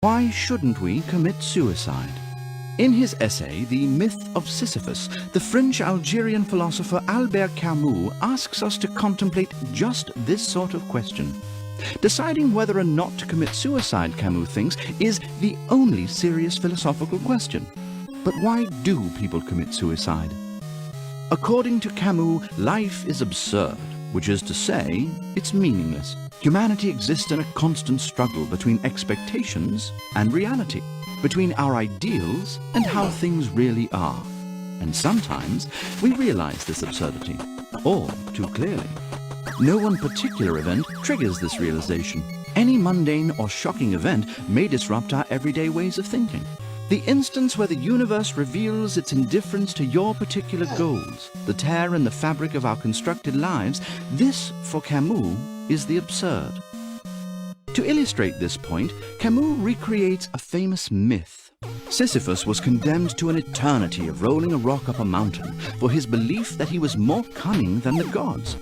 Why shouldn't we commit suicide? In his essay, The Myth of Sisyphus, the French Algerian philosopher Camus asks us to contemplate just this sort of question. Deciding whether or not to commit suicide, Camus thinks, is the only serious philosophical question. But why do people commit suicide? According to Camus, life is absurd, which is to say, it's meaningless. Humanity exists in a constant struggle between expectations and reality, between our ideals and how things really are. And sometimes we realize this absurdity, or too clearly. No one particular event triggers this realization. Any mundane or shocking event may disrupt our everyday ways of thinking. The instance where the universe reveals its indifference to your particular goals, the tear in the fabric of our constructed lives, this, for Camus, is the absurd. To illustrate this point, Camus recreates a famous myth. Sisyphus was condemned to an eternity of rolling a rock up a mountain for his belief that he was more cunning than the gods.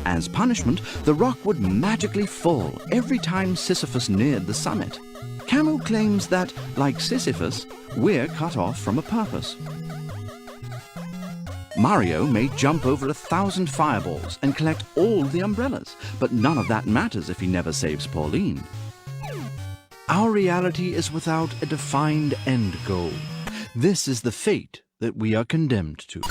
As punishment, the rock would magically fall every time Sisyphus neared the summit. Camus claims that, like Sisyphus, we're cut off from a purpose. Mario may jump over 1,000 fireballs and collect all the umbrellas, but none of that matters if he never saves Pauline. Our reality is without a defined end goal. This is the fate that we are condemned to.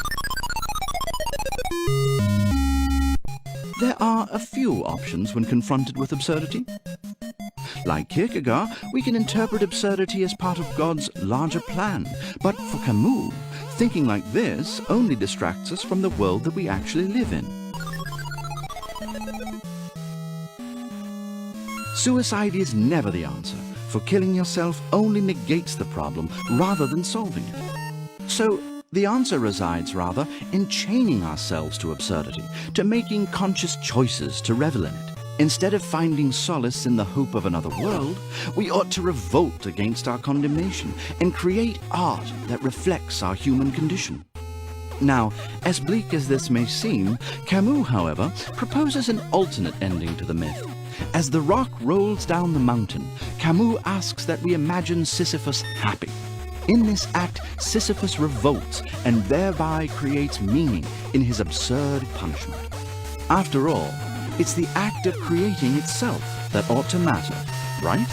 There are a few options when confronted with absurdity. Like Kierkegaard, we can interpret absurdity as part of God's larger plan. But for Camus, thinking like this only distracts us from the world that we actually live in. Suicide is never the answer, for killing yourself only negates the problem rather than solving it. So, the answer resides, rather, in chaining ourselves to absurdity, to making conscious choices to revel in it. Instead of finding solace in the hope of another world, we ought to revolt against our condemnation and create art that reflects our human condition. Now, as bleak as this may seem, Camus, however, proposes an alternate ending to the myth. As the rock rolls down the mountain, Camus asks that we imagine Sisyphus happy. In this act, Sisyphus revolts and thereby creates meaning in his absurd punishment. After all, it's the act of creating itself that ought to matter, right?